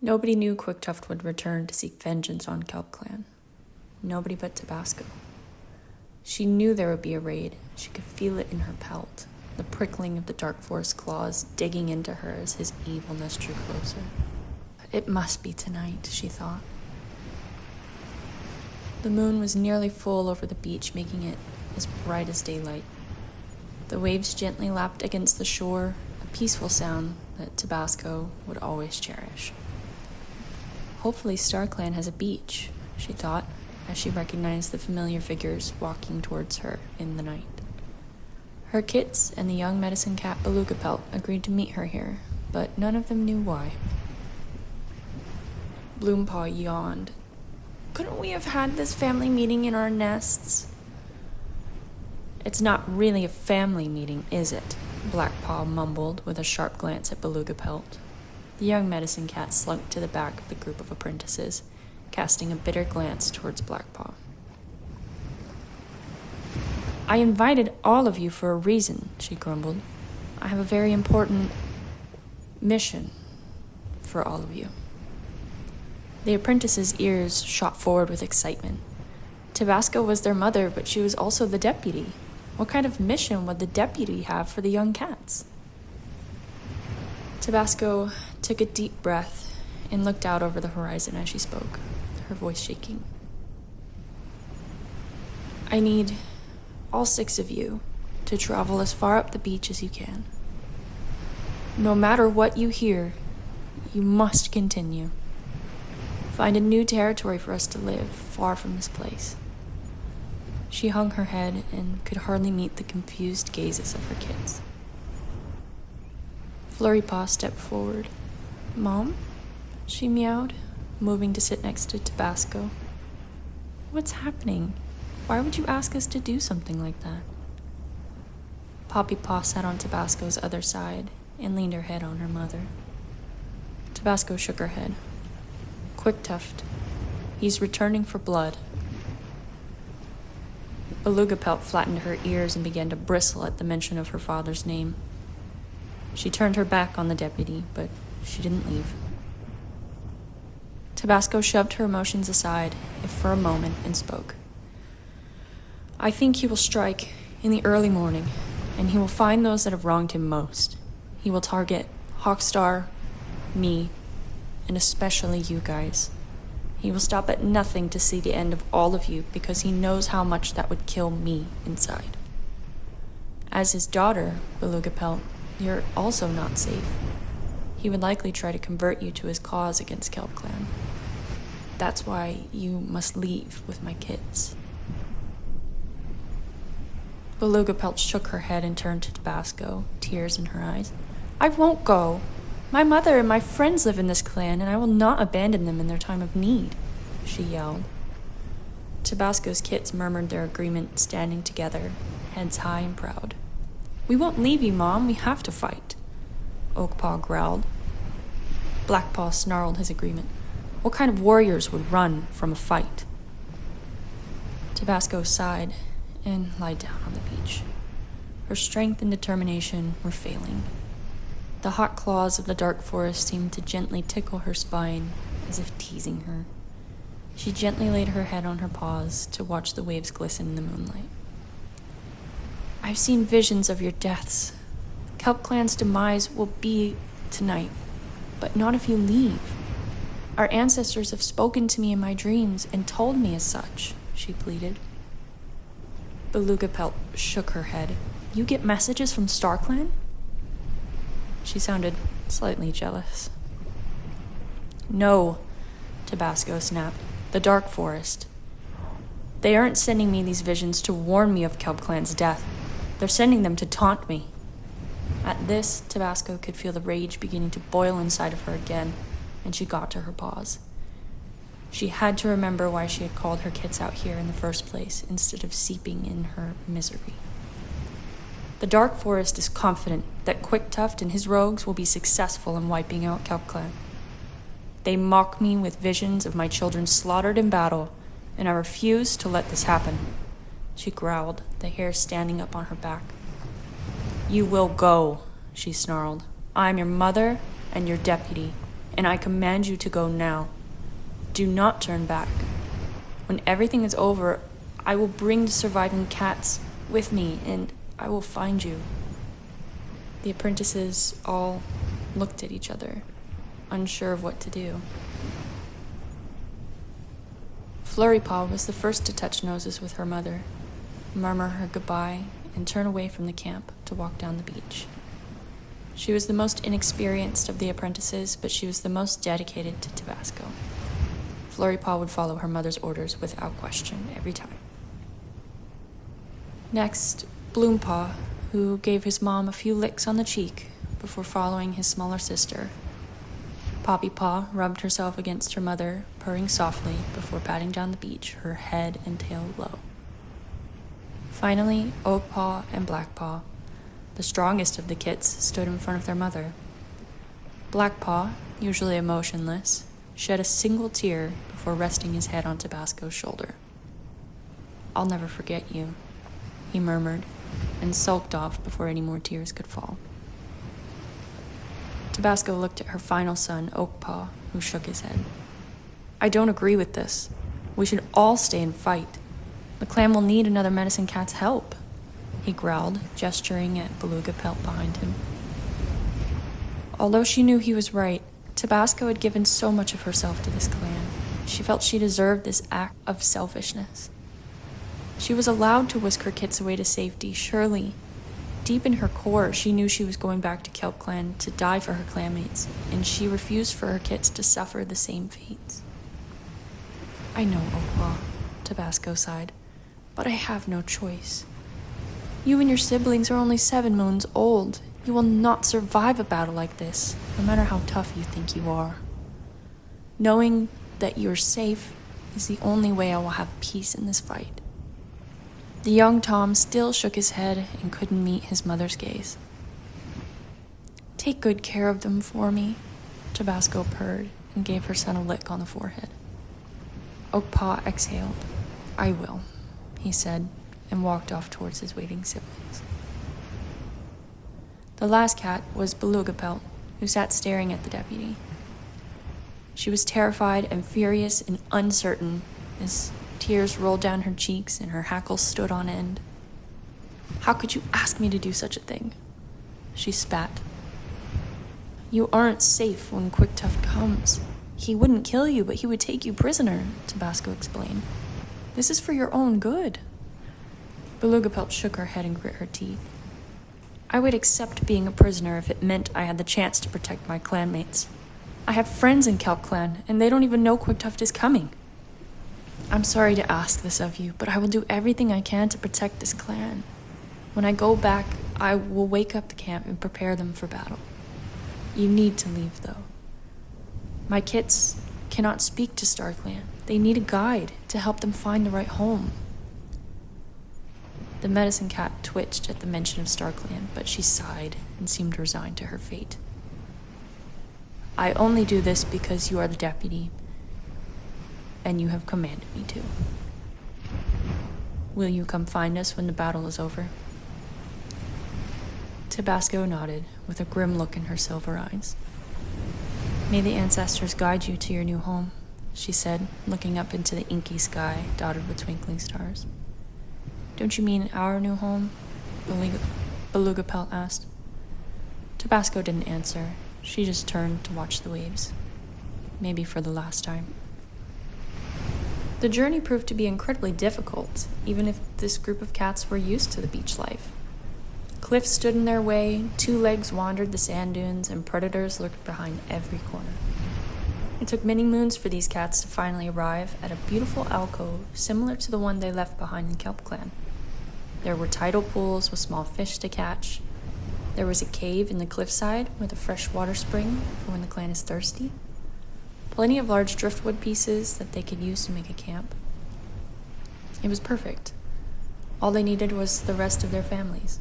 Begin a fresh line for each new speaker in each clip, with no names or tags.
Nobody knew Quicktuft would return to seek vengeance on KelpClan. Nobody but Tabasco. She knew there would be a raid. She could feel it in her pelt, the prickling of the dark forest claws digging into her as his evilness drew closer. It must be tonight, she thought. The moon was nearly full over the beach, making it as bright as daylight. The waves gently lapped against the shore, a peaceful sound that Tabasco would always cherish. Hopefully StarClan has a beach, she thought, as she recognized the familiar figures walking towards her in the night. Her kits and the young medicine cat Beluga Pelt agreed to meet her here, but none of them knew why. Bloompaw yawned. Couldn't we have had this family meeting in our nests? It's not really a family meeting, is it? Blackpaw mumbled with a sharp glance at Beluga Pelt. The young medicine cat slunk to the back of the group of apprentices, casting a bitter glance towards Blackpaw. I invited all of you for a reason, she grumbled. I have a very important mission for all of you. The apprentices' ears shot forward with excitement. Tabasco was their mother, but she was also the deputy. What kind of mission would the deputy have for the young cats? Tabasco took a deep breath and looked out over the horizon as she spoke, her voice shaking. I need all 6 of you to travel as far up the beach as you can. No matter what you hear, you must continue. Find a new territory for us to live, far from this place. She hung her head and could hardly meet the confused gazes of her kids. Flurrypaw stepped forward. Mom? She meowed, moving to sit next to Tabasco. What's happening? Why would you ask us to do something like that? Poppypaw sat on Tabasco's other side and leaned her head on her mother. Tabasco shook her head. Quicktuft. He's returning for blood. Beluga Pelt flattened her ears and began to bristle at the mention of her father's name. She turned her back on the deputy, but she didn't leave. Tabasco shoved her emotions aside, if for a moment, and spoke. I think he will strike in the early morning, and he will find those that have wronged him most. He will target Hawkstar, me, and especially you guys. He will stop at nothing to see the end of all of you because he knows how much that would kill me inside. As his daughter, Beluga Pelt, you're also not safe. He would likely try to convert you to his cause against KelpClan. That's why you must leave with my kids. Beluga Pelt shook her head and turned to Tabasco, tears in her eyes. I won't go. My mother and my friends live in this clan, and I will not abandon them in their time of need, she yelled. Tabasco's kits murmured their agreement, standing together, heads high and proud. We won't leave you, Mom. We have to fight, Oakpaw growled. Blackpaw snarled his agreement. What kind of warriors would run from a fight? Tabasco sighed and lied down on the beach. Her strength and determination were failing. The hot claws of the dark forest seemed to gently tickle her spine, as if teasing her. She gently laid her head on her paws to watch the waves glisten in the moonlight. I've seen visions of your deaths. KelpClan's demise will be tonight, but not if you leave. Our ancestors have spoken to me in my dreams and told me as such, she pleaded. Beluga Pelt shook her head. You get messages from StarClan? She sounded slightly jealous. No, Tabasco snapped. The Dark Forest. They aren't sending me these visions to warn me of KelpClan's death. They're sending them to taunt me. At this, Tabasco could feel the rage beginning to boil inside of her again, and she got to her paws. She had to remember why she had called her kits out here in the first place, instead of seeping in her misery. The Dark Forest is confident that Quicktuft and his rogues will be successful in wiping out KelpClan. They mock me with visions of my children slaughtered in battle, and I refuse to let this happen, she growled, the hair standing up on her back. You will go, she snarled. I'm your mother and your deputy, and I command you to go now. Do not turn back. When everything is over, I will bring the surviving cats with me, and I will find you." The apprentices all looked at each other, unsure of what to do. Flurrypaw was the first to touch noses with her mother, murmur her goodbye, and turn away from the camp to walk down the beach. She was the most inexperienced of the apprentices, but she was the most dedicated to Tabasco. Flurrypaw would follow her mother's orders without question every time. Next, Bloompaw, who gave his mom a few licks on the cheek before following his smaller sister. Poppypaw rubbed herself against her mother, purring softly before patting down the beach, her head and tail low. Finally, Oakpaw and Blackpaw, the strongest of the kits, stood in front of their mother. Blackpaw, usually emotionless, shed a single tear before resting his head on Tabasco's shoulder. "I'll never forget you," he murmured, and sulked off before any more tears could fall. Tabasco looked at her final son, Oakpaw, who shook his head. "I don't agree with this. We should all stay and fight. The clan will need another medicine cat's help," he growled, gesturing at Beluga Pelt behind him. Although she knew he was right, Tabasco had given so much of herself to this clan. She felt she deserved this act of selfishness. She was allowed to whisk her kits away to safety, surely. Deep in her core, she knew she was going back to KelpClan to die for her clanmates, and she refused for her kits to suffer the same fates. "I know, Oakpaw," Tabasco sighed, "but I have no choice. You and your siblings are only 7 moons old. You will not survive a battle like this, no matter how tough you think you are. Knowing that you're safe is the only way I will have peace in this fight." The young Tom still shook his head and couldn't meet his mother's gaze. "Take good care of them for me," Tabasco purred and gave her son a lick on the forehead. Oakpaw exhaled. "I will," he said, and walked off towards his waiting siblings. The last cat was Beluga Pelt, who sat staring at the deputy. She was terrified and furious and uncertain as tears rolled down her cheeks and her hackles stood on end. "How could you ask me to do such a thing?" she spat. "You aren't safe when Quick Tough comes. He wouldn't kill you, but he would take you prisoner," Tabasco explained. "This is for your own good." Beluga Pelt shook her head and grit her teeth. "I would accept being a prisoner if it meant I had the chance to protect my clanmates. I have friends in KelpClan, and they don't even know Quick Tough is coming. I'm sorry to ask this of you, but I will do everything I can to protect this clan. When I go back, I will wake up the camp and prepare them for battle. You need to leave, though. My kits cannot speak to StarClan. They need a guide to help them find the right home." The medicine cat twitched at the mention of StarClan, but she sighed and seemed resigned to her fate. "I only do this because you are the deputy, and you have commanded me to. Will you come find us when the battle is over?" Tabasco nodded, with a grim look in her silver eyes. "May the ancestors guide you to your new home," she said, looking up into the inky sky dotted with twinkling stars. "Don't you mean our new home?" Beluga Pelt asked. Tabasco didn't answer. She just turned to watch the waves. Maybe for the last time. The journey proved to be incredibly difficult, even if this group of cats were used to the beach life. Cliffs stood in their way, 2 legs wandered the sand dunes, and predators lurked behind every corner. It took many moons for these cats to finally arrive at a beautiful alcove similar to the one they left behind in KelpClan. There were tidal pools with small fish to catch. There was a cave in the cliffside with a fresh water spring for when the clan is thirsty. Plenty of large driftwood pieces that they could use to make a camp. It was perfect. All they needed was the rest of their families.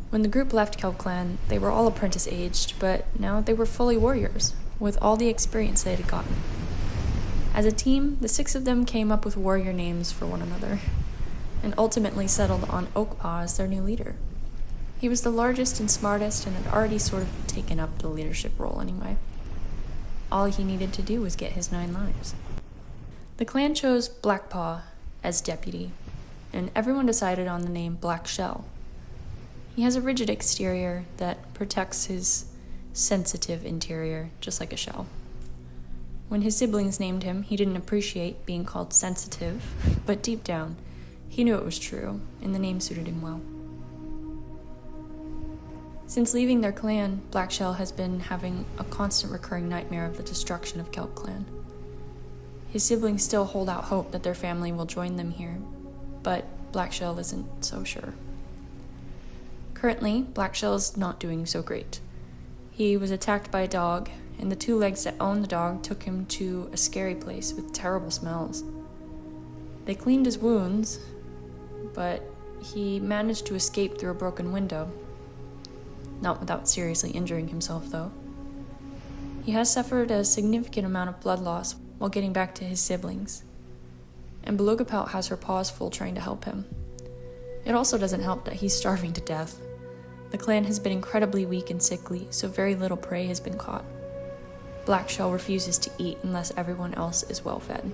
When the group left KelpClan, they were all apprentice-aged, but now they were fully warriors, with all the experience they had gotten. As a team, the 6 of them came up with warrior names for one another, and ultimately settled on Oakpaw as their new leader. He was the largest and smartest and had already sort of taken up the leadership role anyway. all he needed to do was get his 9 lives. The clan chose Blackpaw as deputy, and everyone decided on the name Black Shell. He has a rigid exterior that protects his sensitive interior, just like a shell. When his siblings named him, he didn't appreciate being called sensitive, but deep down, he knew it was true, and the name suited him well. Since leaving their clan, Black Shell has been having a constant recurring nightmare of the destruction of KelpClan. His siblings still hold out hope that their family will join them here, but Black Shell isn't so sure. Currently, Black Shell is not doing so great. He was attacked by a dog, and the 2 legs that owned the dog took him to a scary place with terrible smells. They cleaned his wounds, but he managed to escape through a broken window. Not without seriously injuring himself, though. He has suffered a significant amount of blood loss while getting back to his siblings, and Beluga Pelt has her paws full trying to help him. It also doesn't help that he's starving to death. The clan has been incredibly weak and sickly, so very little prey has been caught. Black Shell refuses to eat unless everyone else is well fed.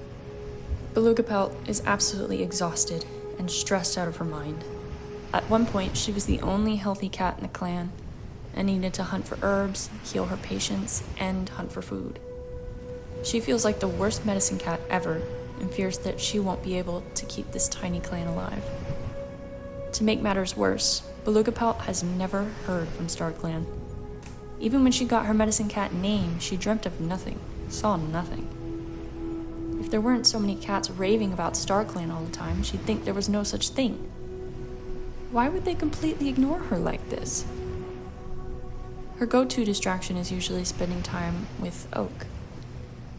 Beluga Pelt is absolutely exhausted and stressed out of her mind. At one point, she was the only healthy cat in the clan, and needed to hunt for herbs, heal her patients, and hunt for food. She feels like the worst medicine cat ever, and fears that she won't be able to keep this tiny clan alive. To make matters worse, Beluga Pelt has never heard from StarClan. Even when she got her medicine cat name, she dreamt of nothing, saw nothing. If there weren't so many cats raving about StarClan all the time, she'd think there was no such thing. Why would they completely ignore her like this? Her go-to distraction is usually spending time with Oak.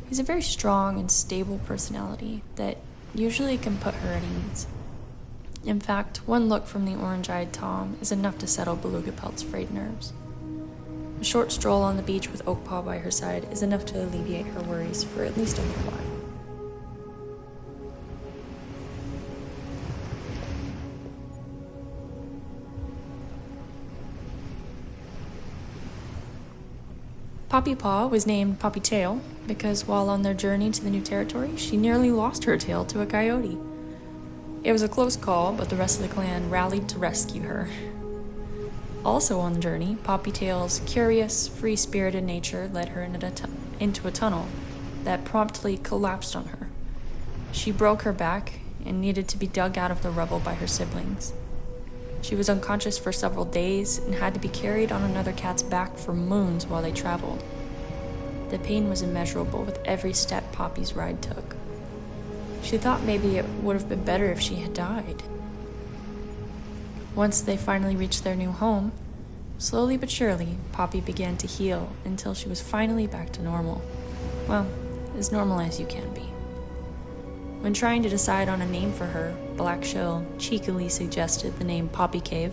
He's a very strong and stable personality that usually can put her at ease. In fact, one look from the orange-eyed Tom is enough to settle Beluga Pelt's frayed nerves. A short stroll on the beach with Oakpaw by her side is enough to alleviate her worries for at least a little while. Poppy Paw was named Poppy Tail because while on their journey to the new territory, she nearly lost her tail to a coyote. It was a close call, but the rest of the clan rallied to rescue her. Also on the journey, Poppy Tail's curious, free-spirited nature led her into a tunnel that promptly collapsed on her. She broke her back and needed to be dug out of the rubble by her siblings. She was unconscious for several days and had to be carried on another cat's back for moons while they traveled. The pain was immeasurable with every step Poppy's ride took. She thought maybe it would have been better if she had died. Once they finally reached their new home, slowly but surely, Poppy began to heal until she was finally back to normal. Well, as normal as you can be. When trying to decide on a name for her, Black Shell cheekily suggested the name Poppy Cave.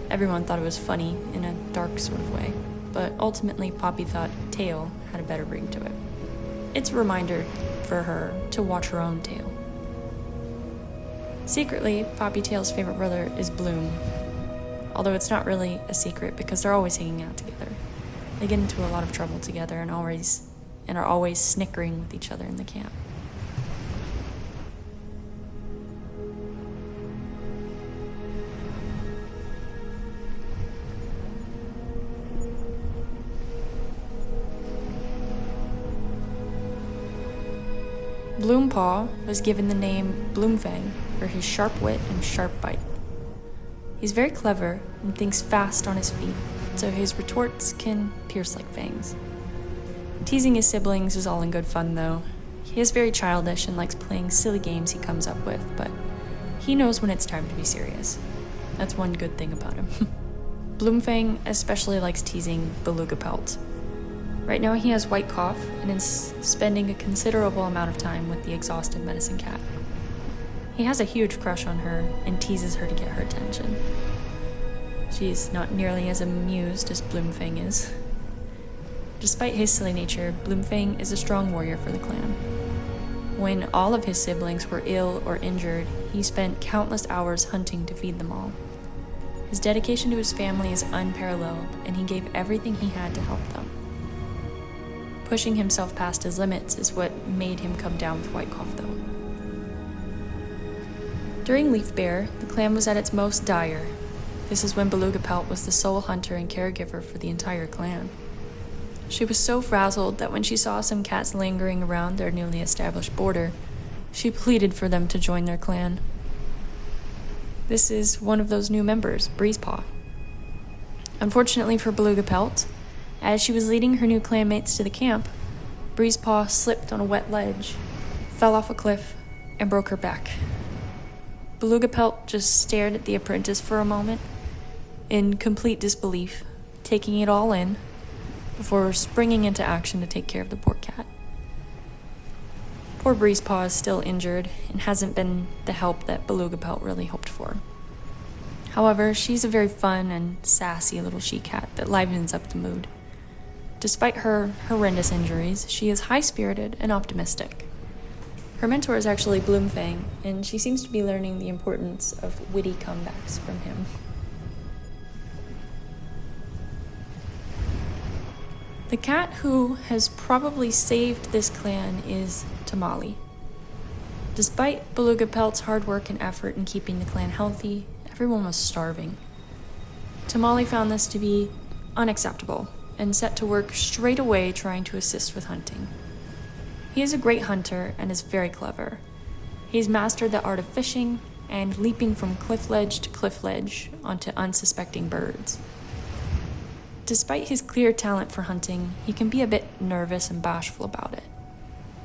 Everyone thought it was funny in a dark sort of way, but ultimately Poppy thought Tail had a better ring to it. It's a reminder for her to watch her own tail. Secretly, Poppy Tail's favorite brother is Bloom, although it's not really a secret because they're always hanging out together. They get into a lot of trouble together and are always snickering with each other in the camp. Bloompaw was given the name Bloomfang for his sharp wit and sharp bite. He's very clever and thinks fast on his feet, so his retorts can pierce like fangs. Teasing his siblings is all in good fun, though. He is very childish and likes playing silly games he comes up with, but he knows when it's time to be serious. That's one good thing about him. Bloomfang especially likes teasing Beluga Pelt. Right now he has white cough and is spending a considerable amount of time with the exhausted medicine cat. He has a huge crush on her and teases her to get her attention. She's not nearly as amused as Bloomfang is. Despite his silly nature, Bloomfang is a strong warrior for the clan. When all of his siblings were ill or injured, he spent countless hours hunting to feed them all. His dedication to his family is unparalleled, and he gave everything he had to help them. Pushing himself past his limits is what made him come down with White Cough, though. During Leaf Bear, the clan was at its most dire. This is when Beluga Pelt was the sole hunter and caregiver for the entire clan. She was so frazzled that when she saw some cats lingering around their newly established border, she pleaded for them to join their clan. This is one of those new members, Breezepaw. Unfortunately for Beluga Pelt, as she was leading her new clanmates to the camp, Breezepaw slipped on a wet ledge, fell off a cliff, and broke her back. Beluga Pelt just stared at the apprentice for a moment, in complete disbelief, taking it all in, before springing into action to take care of the poor cat. Poor Breezepaw is still injured and hasn't been the help that Beluga Pelt really hoped for. However, she's a very fun and sassy little she-cat that livens up the mood. Despite her horrendous injuries, she is high-spirited and optimistic. Her mentor is actually Bloomfang, and she seems to be learning the importance of witty comebacks from him. The cat who has probably saved this clan is Tamale. Despite Beluga Pelt's hard work and effort in keeping the clan healthy, everyone was starving. Tamale found this to be unacceptable and set to work straight away trying to assist with hunting. He is a great hunter and is very clever. He's mastered the art of fishing and leaping from cliff ledge to cliff ledge onto unsuspecting birds. Despite his clear talent for hunting, he can be a bit nervous and bashful about it.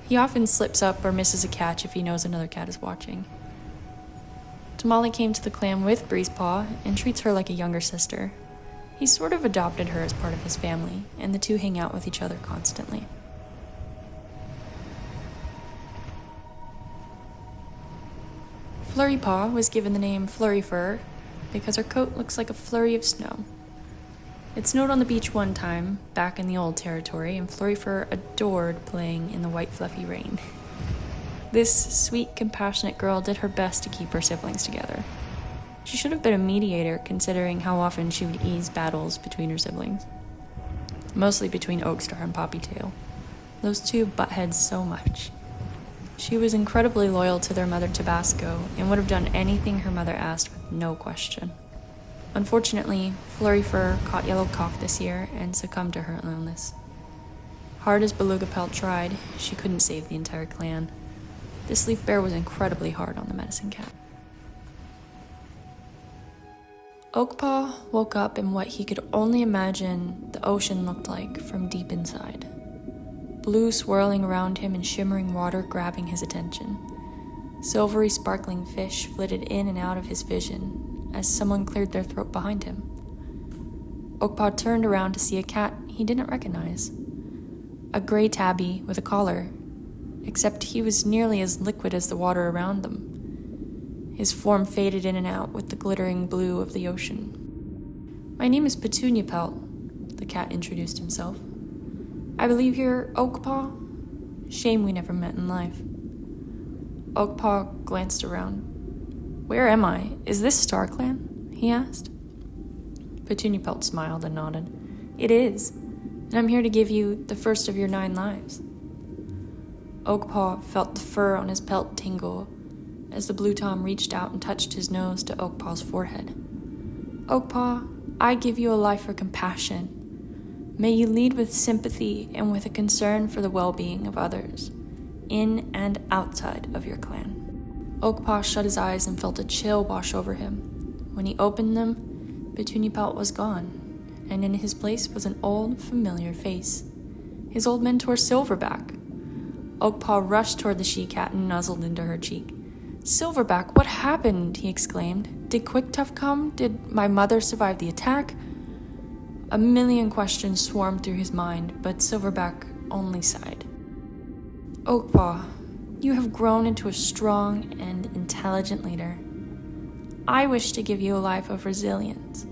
He often slips up or misses a catch if he knows another cat is watching. Tamale came to the clan with Breezepaw and treats her like a younger sister. He sort of adopted her as part of his family, and the two hang out with each other constantly. Flurrypaw was given the name Flurryfur because her coat looks like a flurry of snow. It snowed on the beach one time, back in the old territory, and Flurryfur adored playing in the white fluffy rain. This sweet, compassionate girl did her best to keep her siblings together. She should have been a mediator, considering how often she would ease battles between her siblings. Mostly between Oakstar and Poppytail. Those two butt heads so much. She was incredibly loyal to their mother Tabasco and would have done anything her mother asked with no question. Unfortunately, Flurryfur caught yellow cough this year and succumbed to her illness. Hard as Beluga Pelt tried, she couldn't save the entire clan. This leaf bear was incredibly hard on the medicine cat. Oakpaw woke up in what he could only imagine the ocean looked like from deep inside. Blue swirling around him and shimmering water grabbing his attention. Silvery sparkling fish flitted in and out of his vision as someone cleared their throat behind him. Oakpaw turned around to see a cat he didn't recognize. A gray tabby with a collar, except he was nearly as liquid as the water around them. His form faded in and out with the glittering blue of the ocean. "My name is Petunia Pelt," the cat introduced himself. "I believe you're Oakpaw? Shame we never met in life." Oakpaw glanced around. "Where am I? Is this StarClan?" he asked. Petunia Pelt smiled and nodded. "It is, and I'm here to give you the first of your 9 lives." Oakpaw felt the fur on his pelt tingle as the blue tom reached out and touched his nose to Oakpaw's forehead. "Oakpaw, I give you a life for compassion. May you lead with sympathy and with a concern for the well-being of others, in and outside of your clan." Oakpaw shut his eyes and felt a chill wash over him. When he opened them, Petunia Pelt was gone, and in his place was an old, familiar face. His old mentor, Silverback. Oakpaw rushed toward the she-cat and nuzzled into her cheek. "Silverback, what happened?" he exclaimed. "Did Quicktuff come? Did my mother survive the attack?" A million questions swarmed through his mind, but Silverback only sighed. "Oakpaw, you have grown into a strong and intelligent leader. I wish to give you a life of resilience.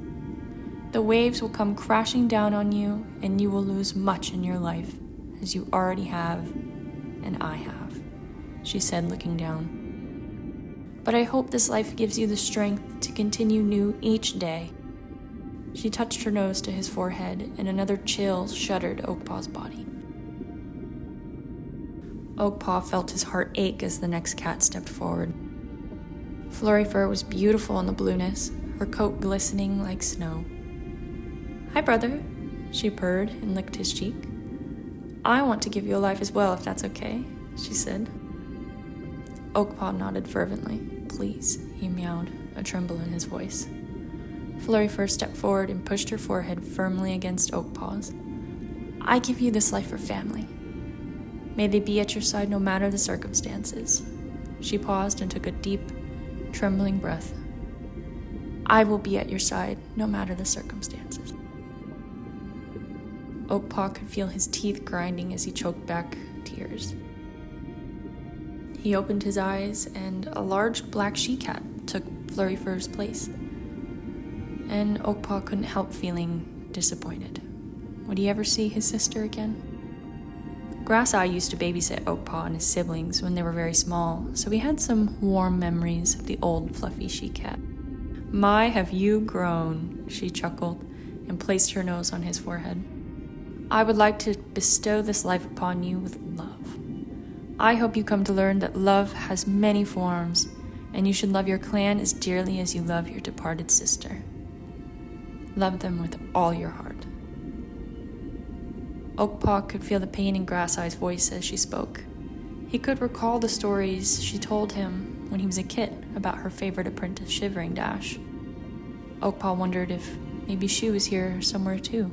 The waves will come crashing down on you, and you will lose much in your life, as you already have, and I have," she said, looking down. "But I hope this life gives you the strength to continue new each day." She touched her nose to his forehead, and another chill shuddered Oakpaw's body. Oakpaw felt his heart ache as the next cat stepped forward. Flurryfur was beautiful in the blueness, her coat glistening like snow. "Hi, brother," she purred and licked his cheek. "I want to give you a life as well, if that's okay," she said. Oakpaw nodded fervently. "Please," he meowed, a tremble in his voice. Flurryfur stepped forward and pushed her forehead firmly against Oakpaw's. "I give you this life for family. May they be at your side no matter the circumstances." She paused and took a deep, trembling breath. "I will be at your side no matter the circumstances." Oakpaw could feel his teeth grinding as he choked back tears. He opened his eyes, and a large black she-cat took Flurryfur's place. And Oakpaw couldn't help feeling disappointed. Would he ever see his sister again? Grass Eye used to babysit Oakpaw and his siblings when they were very small, so he had some warm memories of the old fluffy she-cat. "My, have you grown," she chuckled and placed her nose on his forehead. "I would like to bestow this life upon you with love. I hope you come to learn that love has many forms, and you should love your clan as dearly as you love your departed sister. Love them with all your heart." Oakpaw could feel the pain in Grass Eye's voice as she spoke. He could recall the stories she told him when he was a kid about her favorite apprentice, Shivering Dash. Oakpaw wondered if maybe she was here somewhere too.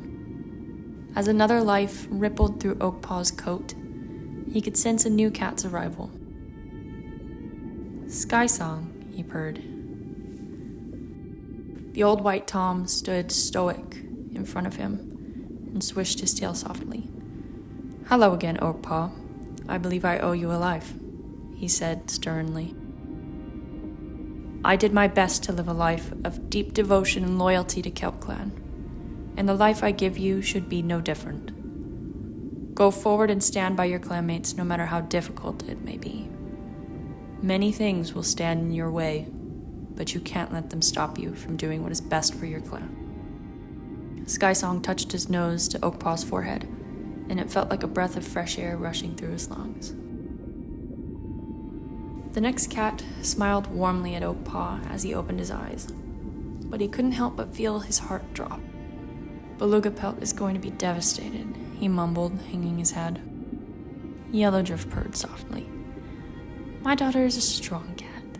As another life rippled through Oakpaw's coat, he could sense a new cat's arrival. "Sky Song," he purred. The old white Tom stood stoic in front of him and swished his tail softly. "Hello again, Oakpaw. I believe I owe you a life," he said sternly. "I did my best to live a life of deep devotion and loyalty to KelpClan, and the life I give you should be no different. Go forward and stand by your clanmates no matter how difficult it may be. Many things will stand in your way, but you can't let them stop you from doing what is best for your clan." Skysong touched his nose to Oakpaw's forehead, and it felt like a breath of fresh air rushing through his lungs. The next cat smiled warmly at Oakpaw as he opened his eyes, but he couldn't help but feel his heart drop. "Beluga Pelt is going to be devastated," he mumbled, hanging his head. Yellowdrift purred softly. "My daughter is a strong cat."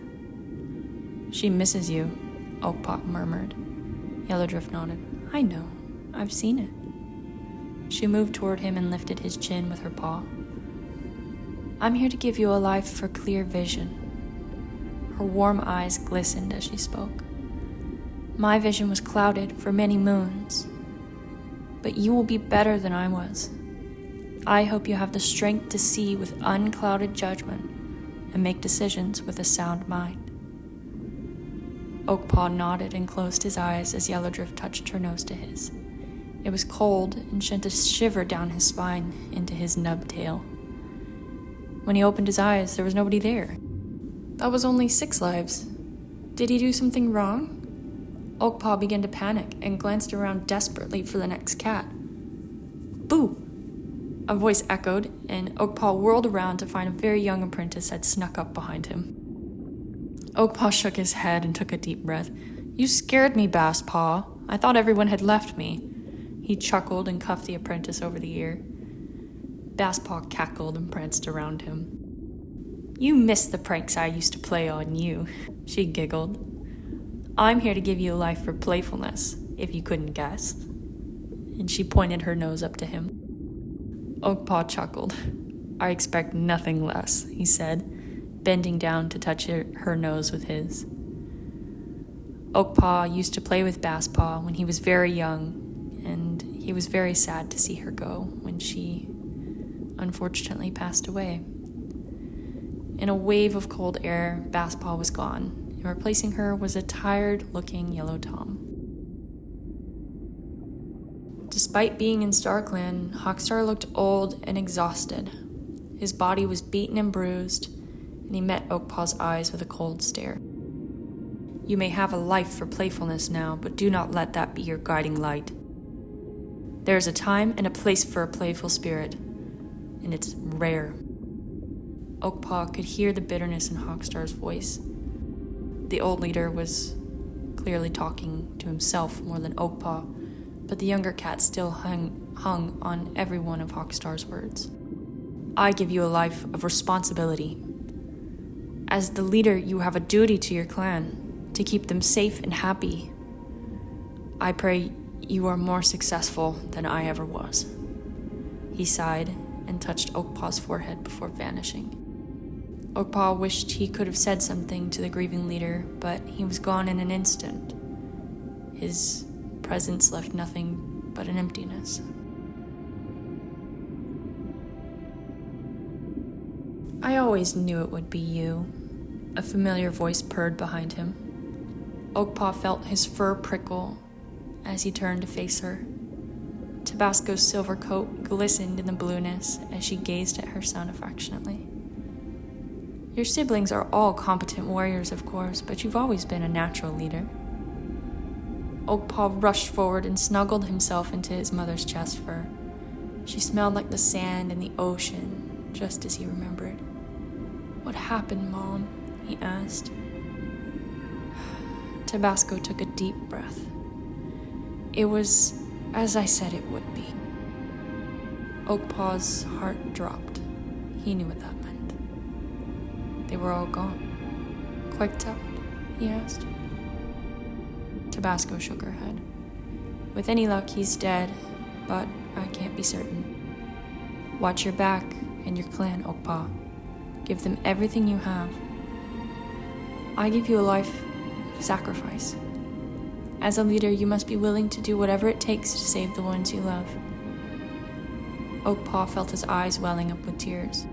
"She misses you," Oakpaw murmured. Yellowdrift nodded. "I know. I've seen it." She moved toward him and lifted his chin with her paw. "I'm here to give you a life for clear vision." Her warm eyes glistened as she spoke. "My vision was clouded for many moons, but you will be better than I was. I hope you have the strength to see with unclouded judgment and make decisions with a sound mind." Oakpaw nodded and closed his eyes as Yellowdrift touched her nose to his. It was cold and sent a shiver down his spine into his nub tail. When he opened his eyes, there was nobody there. That was only 6 lives. Did he do something wrong? Oakpaw began to panic and glanced around desperately for the next cat. "Boo!" a voice echoed, and Oakpaw whirled around to find a very young apprentice had snuck up behind him. Oakpaw shook his head and took a deep breath. "You scared me, Basspaw. I thought everyone had left me." He chuckled and cuffed the apprentice over the ear. Basspaw cackled and pranced around him. "You missed the pranks I used to play on you," she giggled. "I'm here to give you a life for playfulness, if you couldn't guess." And she pointed her nose up to him. Oakpaw chuckled. "I expect nothing less," he said, bending down to touch her nose with his. Oakpaw used to play with Basspaw when he was very young, and he was very sad to see her go when she unfortunately passed away. In a wave of cold air, Basspaw was gone, and replacing her was a tired-looking yellow Tom. Despite being in StarClan, Hawkstar looked old and exhausted. His body was beaten and bruised, and he met Oakpaw's eyes with a cold stare. "You may have a life for playfulness now, but do not let that be your guiding light. There is a time and a place for a playful spirit, and it's rare." Oakpaw could hear the bitterness in Hawkstar's voice. The old leader was clearly talking to himself more than Oakpaw, but the younger cat still hung on every one of Hawkstar's words. I give you a life of responsibility. As the leader, you have a duty to your clan, to keep them safe and happy. I pray you are more successful than I ever was. He sighed and touched Oakpaw's forehead before vanishing. Oakpaw wished he could have said something to the grieving leader, but he was gone in an instant. His presence left nothing but an emptiness. I always knew it would be you, a familiar voice purred behind him. Oakpaw felt his fur prickle as he turned to face her. Tabasco's silver coat glistened in the blueness as she gazed at her son affectionately. Your siblings are all competent warriors, of course, but you've always been a natural leader. Oakpaw rushed forward and snuggled himself into his mother's chest fur. She smelled like the sand in the ocean, just as he remembered. What happened, Mom? He asked. Tabasco took a deep breath. It was as I said it would be. Oakpaw's heart dropped. He knew what that meant. They were all gone. Quite out? He asked. Tabasco shook her head. With any luck, he's dead, but I can't be certain. Watch your back and your clan, Oakpaw. Give them everything you have. I give you a life of sacrifice. As a leader, you must be willing to do whatever it takes to save the ones you love. Oakpaw felt his eyes welling up with tears.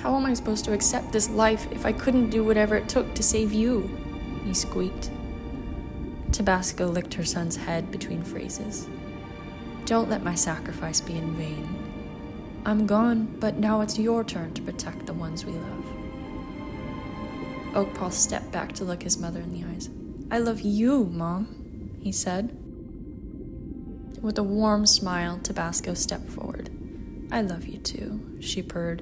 How am I supposed to accept this life if I couldn't do whatever it took to save you? He squeaked. Tabasco licked her son's head between phrases. Don't let my sacrifice be in vain. I'm gone, but now it's your turn to protect the ones we love. Oakpaw stepped back to look his mother in the eyes. I love you, Mom, he said. With a warm smile, Tabasco stepped forward. I love you too, she purred,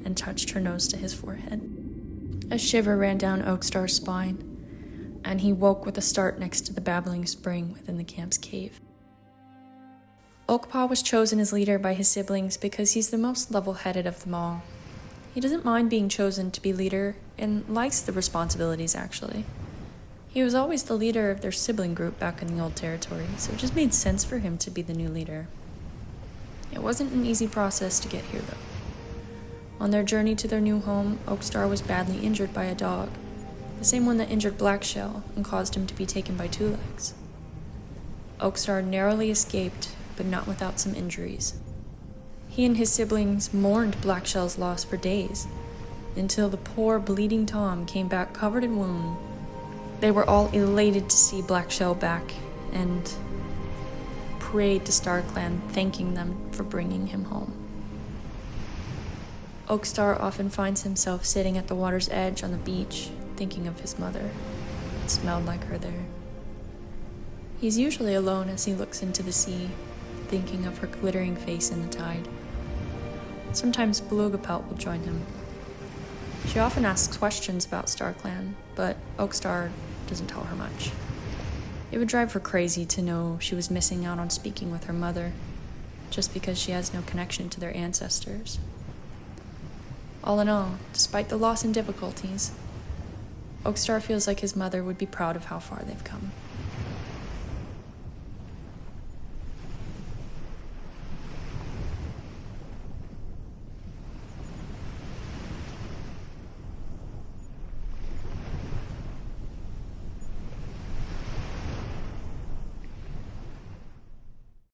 and touched her nose to his forehead. A shiver ran down Oakstar's spine, and he woke with a start next to the babbling spring within the camp's cave. Oakpaw was chosen as leader by his siblings because he's the most level-headed of them all. He doesn't mind being chosen to be leader and likes the responsibilities, actually. He was always the leader of their sibling group back in the old territory, so it just made sense for him to be the new leader. It wasn't an easy process to get here, though. On their journey to their new home, Oakstar was badly injured by a dog, the same one that injured Blackshell and caused him to be taken by Two Legs. Oakstar narrowly escaped, but not without some injuries. He and his siblings mourned Blackshell's loss for days, until the poor bleeding Tom came back covered in wounds. They were all elated to see Blackshell back, and prayed to StarClan, thanking them for bringing him home. Oakstar often finds himself sitting at the water's edge on the beach, thinking of his mother. It smelled like her there. He's usually alone as he looks into the sea, thinking of her glittering face in the tide. Sometimes Belogapelt will join him. She often asks questions about StarClan, but Oakstar doesn't tell her much. It would drive her crazy to know she was missing out on speaking with her mother, just because she has no connection to their ancestors. All in all, despite the loss and difficulties, Oakstar feels like his mother would be proud of how far they've come.